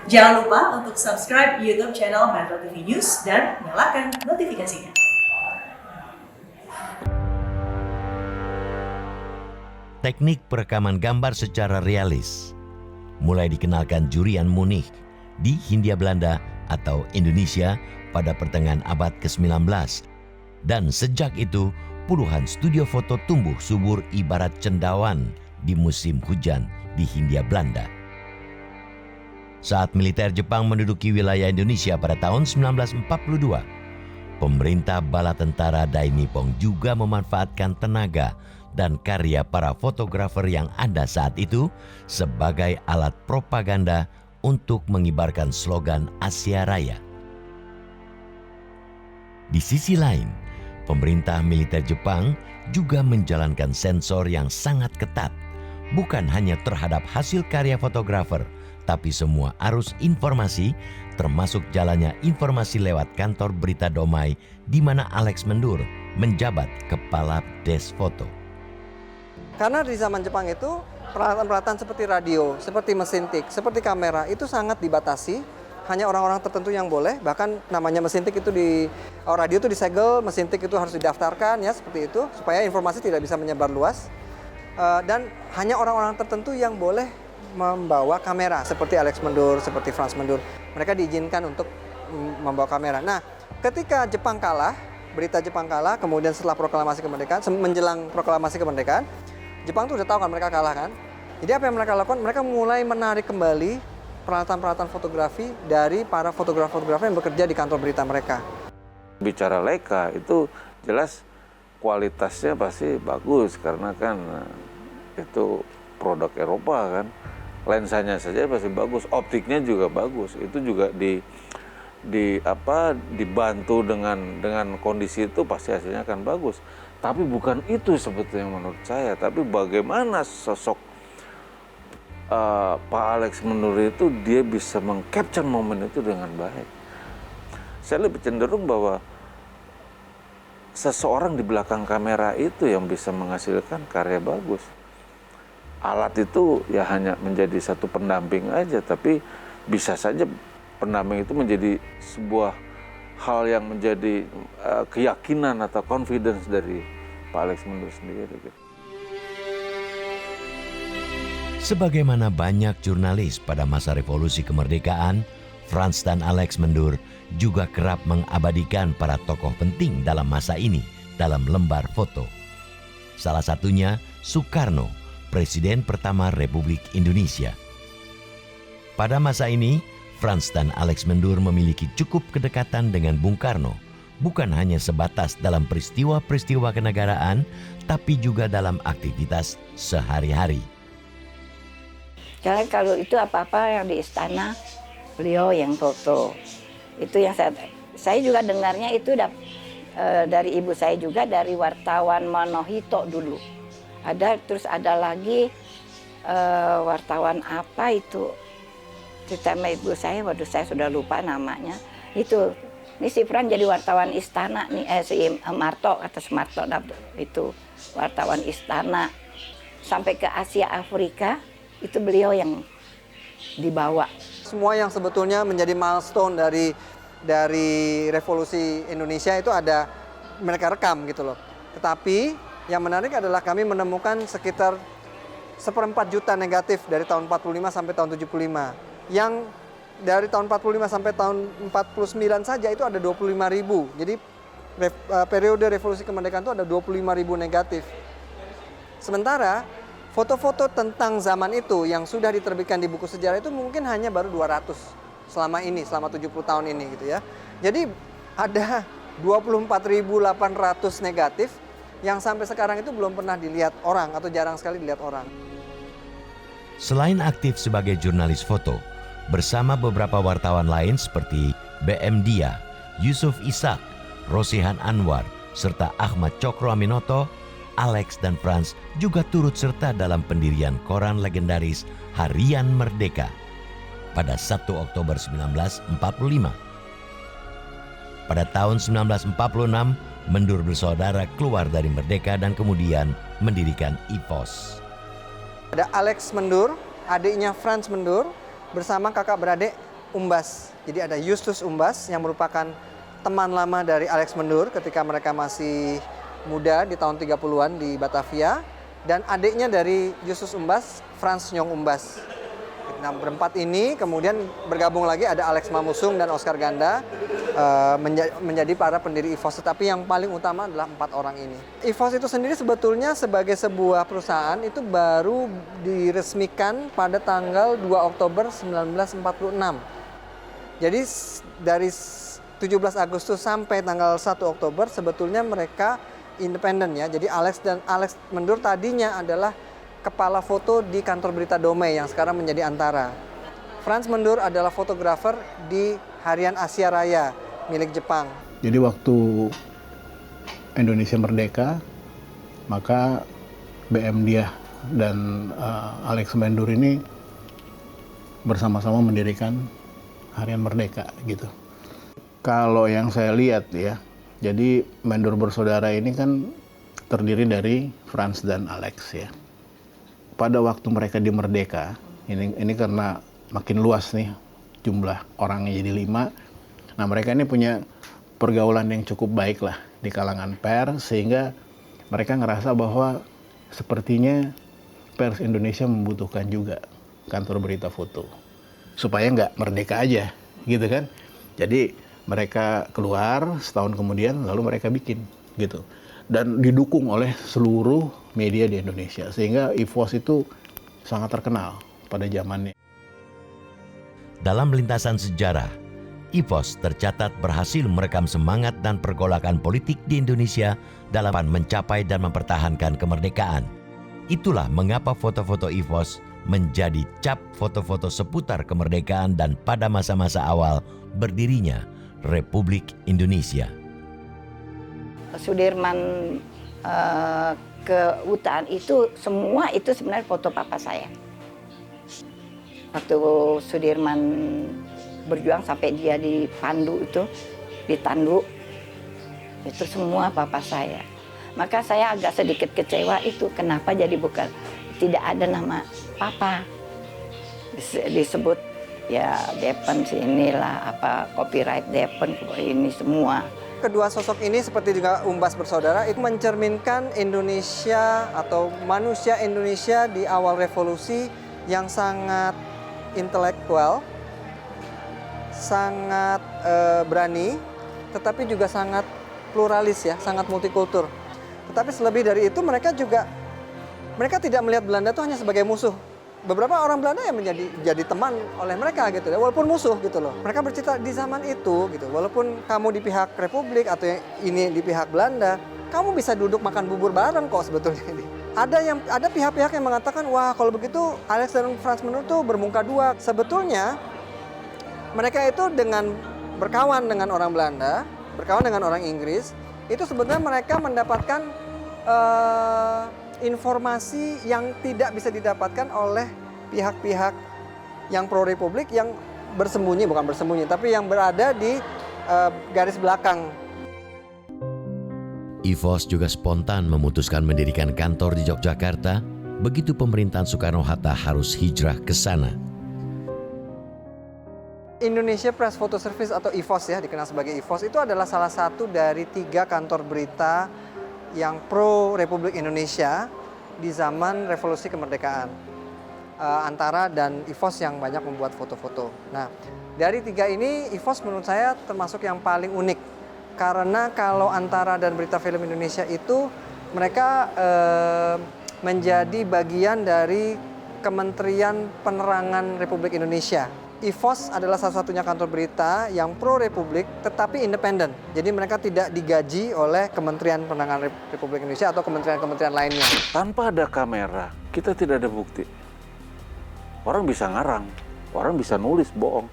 Jangan lupa untuk subscribe YouTube channel Metro TV News dan nyalakan notifikasinya. Teknik perekaman gambar secara realis mulai dikenalkan Jurian Munich di Hindia Belanda atau Indonesia pada pertengahan abad ke-19. Dan sejak itu, puluhan studio foto tumbuh subur ibarat cendawan di musim hujan di Hindia Belanda. Saat militer Jepang menduduki wilayah Indonesia pada tahun 1942, pemerintah bala tentara Dai Nippon juga memanfaatkan tenaga dan karya para fotografer yang ada saat itu sebagai alat propaganda untuk mengibarkan slogan Asia Raya. Di sisi lain, pemerintah militer Jepang juga menjalankan sensor yang sangat ketat, bukan hanya terhadap hasil karya fotografer, tapi semua arus informasi, termasuk jalannya informasi lewat kantor berita Domai, di mana Alex Mendur menjabat kepala Des Foto. Karena di zaman Jepang itu peralatan-peralatan seperti radio, seperti mesin tik, seperti kamera itu sangat dibatasi. Hanya orang-orang tertentu yang boleh, bahkan namanya mesin tik itu radio itu disegel, mesin tik itu harus didaftarkan ya seperti itu supaya informasi tidak bisa menyebar luas. Dan hanya orang-orang tertentu yang boleh membawa kamera seperti Alex Mendur, seperti Frans Mendur. Mereka diizinkan untuk membawa kamera. Nah, ketika Jepang kalah, berita Jepang kalah, kemudian setelah proklamasi kemerdekaan, menjelang proklamasi kemerdekaan, Jepang tuh udah tahu kan mereka kalah kan. Jadi apa yang mereka lakukan? Mereka mulai menarik kembali peralatan-peralatan fotografi dari para fotografer-fotografer yang bekerja di kantor berita mereka. Bicara Leica itu jelas kualitasnya pasti bagus karena kan itu produk Eropa kan. Lensanya saja pasti bagus, optiknya juga bagus. Itu juga dibantu dengan kondisi itu pasti hasilnya akan bagus. Tapi bukan itu sebetulnya menurut saya, tapi bagaimana sosok Pak Alex Mendur itu dia bisa meng-capture momen itu dengan baik. Saya lebih cenderung bahwa seseorang di belakang kamera itu yang bisa menghasilkan karya bagus. Alat itu ya hanya menjadi satu pendamping aja, tapi bisa saja pendamping itu menjadi sebuah hal yang menjadi keyakinan atau confidence dari Pak Alex Mendur sendiri. Sebagaimana banyak jurnalis pada masa revolusi kemerdekaan, Frans dan Alex Mendur juga kerap mengabadikan para tokoh penting dalam masa ini dalam lembar foto. Salah satunya Soekarno, Presiden pertama Republik Indonesia. Pada masa ini, Frans dan Alex Mendur memiliki cukup kedekatan dengan Bung Karno, bukan hanya sebatas dalam peristiwa-peristiwa kenegaraan, tapi juga dalam aktivitas sehari-hari. Karena kalau itu apa-apa yang di istana, beliau yang foto. Itu yang saya juga dengarnya itu dari ibu saya juga, dari wartawan Manohito dulu. Terus ada lagi wartawan apa itu, cerita sama ibu saya, waduh saya sudah lupa namanya. Ini si Fran jadi wartawan istana nih, si Marto, kata Marto itu wartawan istana. Sampai ke Asia Afrika, itu beliau yang dibawa. Semua yang sebetulnya menjadi milestone dari revolusi Indonesia itu ada mereka rekam gitu loh. Tetapi yang menarik adalah kami menemukan sekitar 1/4 juta negatif dari tahun 45 sampai tahun 75. Yang dari tahun 45 sampai tahun 49 saja itu ada 25.000. Jadi periode revolusi kemerdekaan itu ada 25.000 negatif. Sementara foto-foto tentang zaman itu yang sudah diterbitkan di buku sejarah itu mungkin hanya baru 200 selama 70 tahun ini gitu ya. Jadi ada 24.800 negatif yang sampai sekarang itu belum pernah dilihat orang atau jarang sekali dilihat orang. Selain aktif sebagai jurnalis foto, bersama beberapa wartawan lain seperti BM Dia, Yusuf Ishak, Rosihan Anwar, serta Ahmad Cokro Aminoto, Alex dan Frans juga turut serta dalam pendirian koran legendaris Harian Merdeka pada 1 Oktober 1945. Pada tahun 1946, Mendur bersaudara keluar dari Merdeka dan kemudian mendirikan IPOS. Ada Alex Mendur, adiknya Frans Mendur, bersama kakak beradik Umbas. Jadi ada Justus Umbas yang merupakan teman lama dari Alex Mendur ketika mereka masih muda di tahun 30-an di Batavia. Dan adiknya dari Justus Umbas, Frans Nyong Umbas. Nah, berempat ini kemudian bergabung lagi ada Alex Mamusung dan Oscar Ganda menjadi para pendiri IVOS. Tetapi yang paling utama adalah 4 orang ini. IVOS itu sendiri sebetulnya sebagai sebuah perusahaan itu baru diresmikan pada tanggal 2 Oktober 1946. Jadi dari 17 Agustus sampai tanggal 1 Oktober sebetulnya mereka independen ya. Jadi Alex Mendur tadinya adalah kepala foto di kantor berita Domei yang sekarang menjadi Antara. Frans Mendur adalah fotografer di Harian Asia Raya milik Jepang. Jadi waktu Indonesia merdeka, maka BM Diah dan Alex Mendur ini bersama-sama mendirikan Harian Merdeka gitu. Kalau yang saya lihat ya, jadi Mendur bersaudara ini kan terdiri dari Frans dan Alex ya. Pada waktu mereka di Merdeka, ini karena makin luas nih jumlah orangnya jadi 5. Nah mereka ini punya pergaulan yang cukup baik lah di kalangan pers, sehingga mereka ngerasa bahwa sepertinya pers Indonesia membutuhkan juga kantor berita foto. Supaya nggak merdeka aja gitu kan. Jadi mereka keluar setahun kemudian lalu mereka bikin gitu. Dan didukung oleh seluruh media di Indonesia. Sehingga IVOS itu sangat terkenal pada zamannya. Dalam lintasan sejarah, IVOS tercatat berhasil merekam semangat dan pergolakan politik di Indonesia dalam mencapai dan mempertahankan kemerdekaan. Itulah mengapa foto-foto IVOS menjadi cap foto-foto seputar kemerdekaan dan pada masa-masa awal berdirinya Republik Indonesia. Sudirman ke hutan itu semua itu sebenarnya foto papa saya. Waktu Sudirman berjuang sampai dia di Pandu di Tandu, itu semua papa saya. Maka saya agak sedikit kecewa itu kenapa jadi tidak ada nama papa. Disebut ya Depen sinilah apa copyright Depen ini semua. Kedua sosok ini seperti juga Umbas bersaudara itu mencerminkan Indonesia atau manusia Indonesia di awal revolusi yang sangat intelektual, sangat berani, tetapi juga sangat pluralis ya, sangat multikultur. Tetapi selebih dari itu mereka tidak melihat Belanda itu hanya sebagai musuh. Beberapa orang Belanda yang jadi teman oleh mereka gitu ya, walaupun musuh gitu loh. Mereka bercerita di zaman itu gitu, walaupun kamu di pihak Republik atau yang ini di pihak Belanda, kamu bisa duduk makan bubur bareng kok sebetulnya ini. Ada pihak-pihak yang mengatakan, wah kalau begitu Alex dan Frans Mendur tuh bermuka dua. Sebetulnya mereka itu dengan berkawan dengan orang Belanda, berkawan dengan orang Inggris, itu sebenarnya mereka mendapatkan informasi yang tidak bisa didapatkan oleh pihak-pihak yang pro-republik yang bukan bersembunyi, tapi yang berada di garis belakang. IVOS juga spontan memutuskan mendirikan kantor di Yogyakarta begitu pemerintahan Soekarno-Hatta harus hijrah ke sana. Indonesia Press Photo Service atau IVOS ya, dikenal sebagai IVOS, itu adalah salah satu dari 3 kantor berita yang pro Republik Indonesia di zaman revolusi kemerdekaan. Antara dan IVOS yang banyak membuat foto-foto. Nah, dari 3 ini IVOS menurut saya termasuk yang paling unik. Karena kalau Antara dan Berita Film Indonesia itu mereka menjadi bagian dari Kementerian Penerangan Republik Indonesia. IVOS adalah salah satunya kantor berita yang pro-republik tetapi independen. Jadi mereka tidak digaji oleh Kementerian Penerangan Republik Indonesia atau kementerian-kementerian lainnya. Tanpa ada kamera, kita tidak ada bukti. Orang bisa ngarang, orang bisa nulis bohong.